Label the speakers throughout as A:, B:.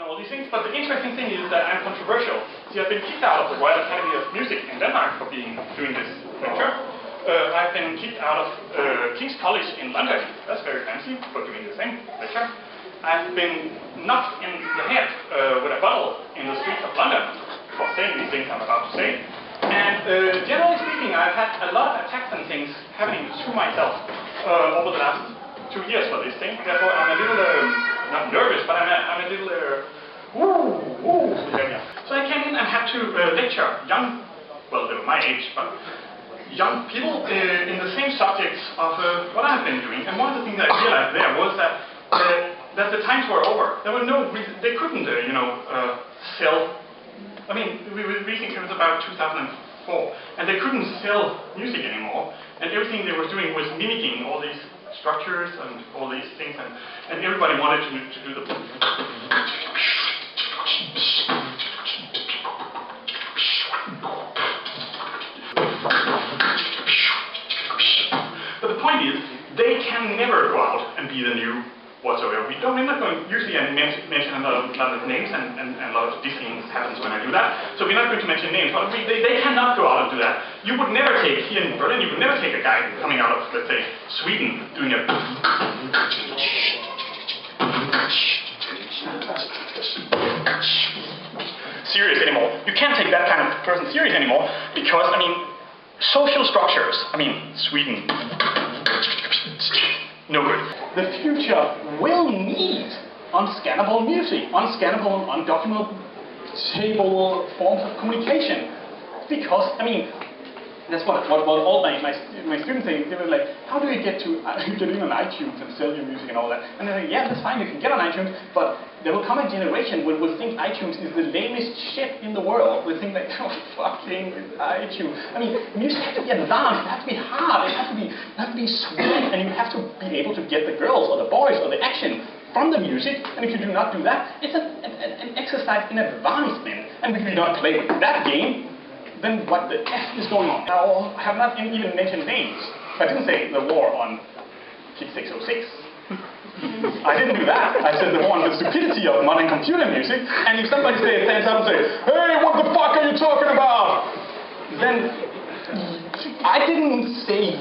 A: all these things, but the interesting thing is that I'm controversial. See, I've been kicked out of the Royal Academy of Music in Denmark for doing this lecture. I've been kicked out of King's College in London. That's very fancy for doing the same lecture. I've been knocked in the head with a bottle in the streets of London for saying these things I'm about to say. And generally speaking, I've had a lot of attacks and things happening to myself over the last 2 years for this thing. Therefore, I'm a little, not nervous, but I'm a little, So I came in and had to lecture young, well, they were my age, but young people in the same subjects of what I've been doing. And one of the things I realized there was that the times were over. There were no reason, they couldn't, sell. I mean, we were reading, it was about 2004, and they couldn't sell music anymore. And everything they were doing was mimicking all these structures and all these things, and everybody wanted to do the. But the point is, they can never go out and be the new whatsoever. We're not going, usually I mention a lot of names, and a lot of dissing happens when I do that, so we're not going to mention names, but they cannot go out and do that. You would never take, here in Berlin, you would never take a guy coming out of, let's say, Sweden, doing a serious anymore. You can't take that kind of person serious anymore, because, I mean, social structures, I mean, Sweden, no good. The future will need unscannable music, unscannable, undocumentable forms of communication. Because, I mean, that's what all my students say. They were like, how do you get in on iTunes and sell your music and all that? And they're like, yeah, that's fine, you can get on iTunes, but there will come a generation when we'll think iTunes is the lamest shit in the world. We'll think like, oh, fucking iTunes. I mean, music has to be advanced, it has to be hard, it has to be sweet, and you have to be able to get the girls or the boys or the action from the music, and if you do not do that, it's an exercise in advancement. And if you do not play with that game, then what the F is going on? I have not even mentioned names. I didn't say the war on Kid 606. I didn't do that. I said the war on the stupidity of modern computer music. And if somebody stands up and says, hey, what the fuck are you talking about? Then I didn't say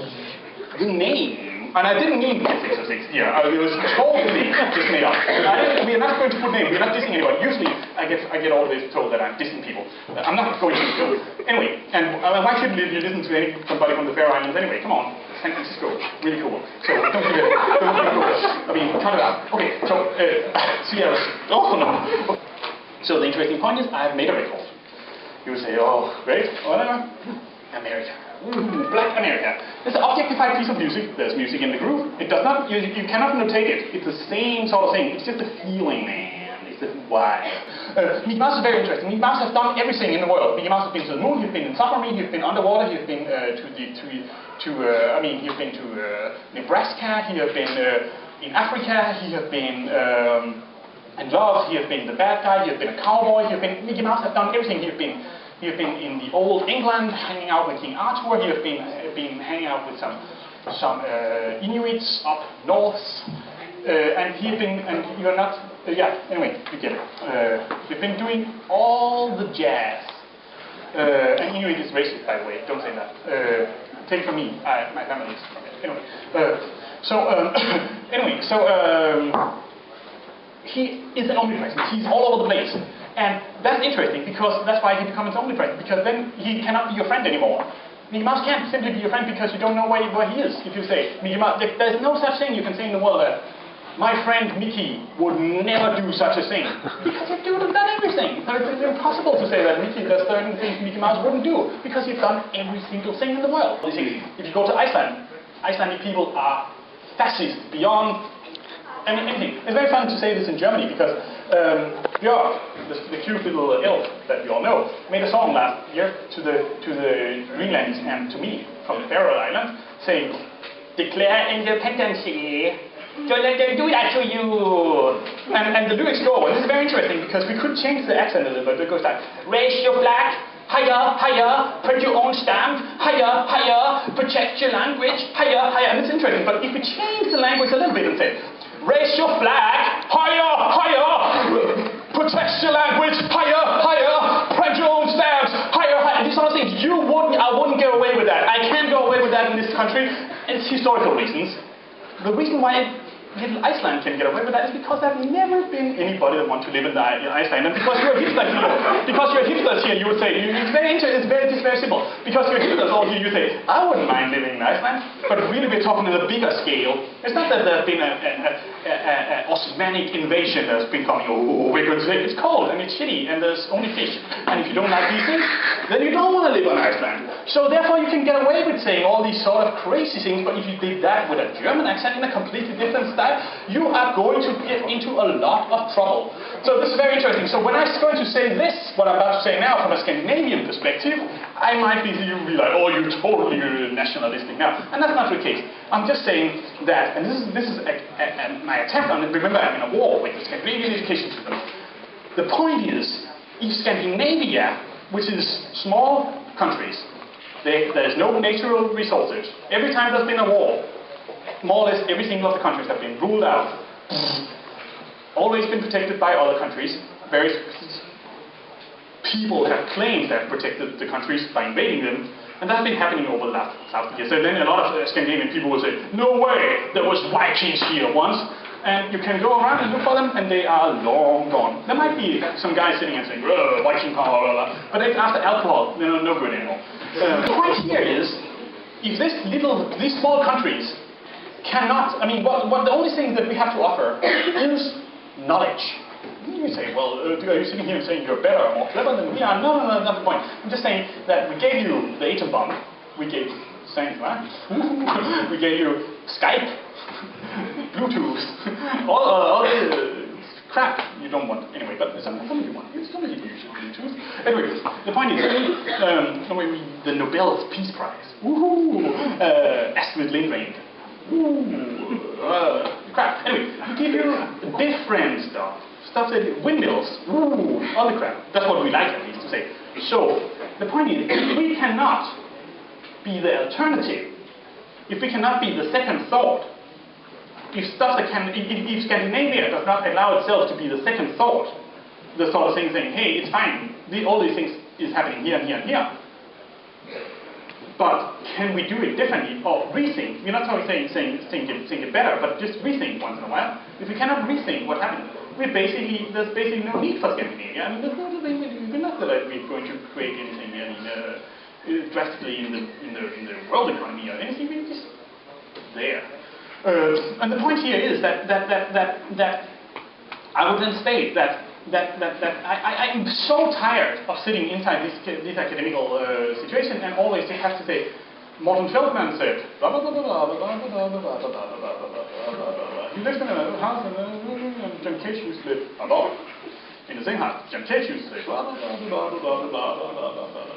A: the name. And I didn't mean Kid 606 here. It was totally just made up. We are not going to put names. We're not dissing anyone. Usually, I get always told that I'm dissing people. I'm not going to do it. Anyway, and why shouldn't you listen to somebody from the Faroe Islands anyway? Come on, San Francisco, really cool. So don't forget it. Don't be cool. I mean, cut it out. Okay, so Seattle. Oh no. So the interesting point is, I've made a record. You would say, oh, great, whatever. America. Black America. It's an objectified piece of music. There's music in the groove. It does not. You cannot notate it. It's the same sort of thing. It's just a feeling, man. It's just why. Mickey Mouse is very interesting. Mickey Mouse has done everything in the world. Mickey Mouse has been to the moon. He's been in submarine. He's been underwater. He's been he's been to Nebraska. He has been in Africa. He has been in love. He has been the bad guy. He has been a cowboy. Mickey Mouse has done everything. He has been in the old England, hanging out with King Arthur. He has been hanging out with some Inuits up north, and you're not. Anyway, you get it. You've been doing all the jazz. And Inuit is racist, by the way. Don't say that. Take it from me. My family is from it. Anyway, he is an omnipresent. He's all over the place. And that's interesting, because that's why he becomes omnipresent, because then he cannot be your friend anymore. Mickey Mouse can't simply be your friend because you don't know where he is. If you say, Mickey Mouse, there's no such thing you can say in the world that my friend Mickey would never do such a thing. Because you would have done everything. It's impossible to say that Mickey does certain things Mickey Mouse wouldn't do, because you've done every single thing in the world. If you go to Iceland, Icelandic people are fascist beyond anything. It's very fun to say this in Germany, because Björk, the cute little elf that we all know, made a song last year to the Greenlands and to me from the Faroe Islands, saying, "Declare independence, don't let them do that to you." And the lyrics go, and this is very interesting because we could change the accent a little bit. It goes like, "Raise your flag, higher, higher, print your own stamp, higher, higher, protect your language, higher, higher." And it's interesting, but if we change the language a little bit and say, "Raise your flag, higher, higher, protect I wouldn't get away with that. I can't go away with that in this country. It's historical reasons. The reason why little Iceland can get away with that is because there's never been anybody that wants to live in Iceland. And because you're a hipster here, you would say, it's very simple. Because you're hipsters all here, you say, I wouldn't mind living in Iceland. But really we're talking on a bigger scale. It's not that there's been an Osmanic invasion that's been coming, oh, we're going to say, it's cold and it's shitty and there's only fish. And if you don't like these things, then you don't want to live on Iceland. So therefore you can get away with saying all these sort of crazy things, but if you did that with a German accent in a completely different style, you are going to get into a lot of trouble. So this is very interesting. So when I'm going to say this, what I'm about to say now from a Scandinavian perspective, I might be, you'll be like, oh, you're totally nationalistic now. And that's not the case. I'm just saying that, and this is my attempt on it. Remember, I'm in a war with the Scandinavian Education System. The point is, if Scandinavia, which is small countries, there's no natural resources. Every time there's been a war, more or less every single of the countries have been ruled out. Always been protected by other countries. Various people have claimed they have protected the countries by invading them, and that's been happening over the last 1,000 years. So then a lot of Scandinavian people will say, no way, there was Vikings here once. And you can go around and look for them, and they are long gone. There might be some guy sitting and saying, Viking power, blah, blah, blah. But it's after alcohol, they're no good anymore. The point here is, if these small countries cannot, I mean, the only thing that we have to offer is knowledge. You say, well, are you sitting here and saying you're better or more clever than we are? No, not the point. I'm just saying that we gave you the atom bomb. We gave we gave you Skype, Bluetooth, all the crap you don't want anyway, but some of you want. Some of you use Bluetooth. Anyway, the point is, the Nobel Peace Prize. Astrid Lindgren. Crap. Anyway, we give you different stuff that windmills, all the crap. That's what we like, at least, to say. So the point is, if we cannot be the alternative, if we cannot be the second thought, if Scandinavia does not allow itself to be the second thought, the sort of thing saying, hey, it's fine, all these things is happening here and here and here, but can we do it differently or rethink? We're not saying think it better, but just rethink once in a while. If we cannot rethink what happened, there's basically no need for Scandinavia. I mean, we're not that we're going to create anything drastically in the world economy or anything. We're just there. And the point here is that I would then state that I am so tired of sitting inside this academical situation and always have to say, Morten Feldman said, blah blah blah blah blah blah blah blah blah blah blah. He lived in a house and John Cashew lived a lot in the same house. John Cashew said, blah blah blah blah blah blah blah blah blah.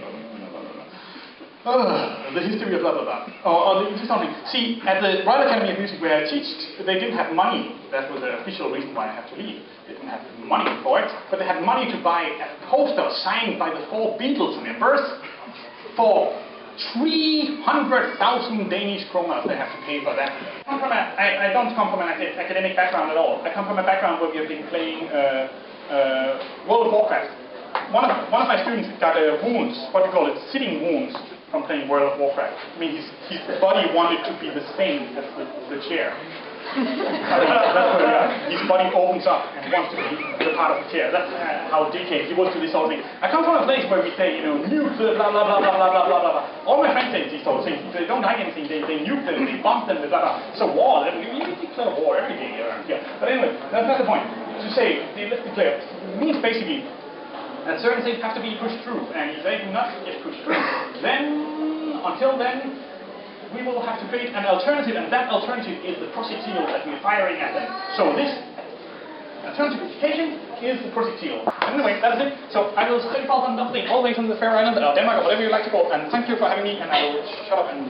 A: The history of blah blah blah. Or something. See, at the Royal Academy of Music where I teach, they didn't have money. That was the official reason why I had to leave. They didn't have money for it, but they had money to buy a poster signed by the 4 Beatles members for 300,000 Danish kroner they have to pay for that. I don't come from an academic background at all. I come from a background where we have been playing World of Warcraft. One of my students got wounds, what do you call it, sitting wounds, from playing World of Warcraft. I mean, his body wanted to be the same as the chair. That's what his body opens up and wants to be the part of the chair. That's how dedicated he was to this sort of thing. I come from a place where we say, nuke the blah blah blah blah blah blah blah blah. All my friends say these sort of things. If they don't like anything, they nuke them, they bomb them, blah blah. So war, you declare war every day around here. But anyway, that's not the point. To say, let's declare, means basically that certain things have to be pushed through, and if they do not get pushed through, then, until then, we will have to create an alternative, and that alternative is the projectile that we're firing at them. So this alternative education is the projectile. Anyway, that's it. So I will say all the way from the Faroe Islands, or Denmark, or whatever you like to call it, and thank you for having me, and I will shut up and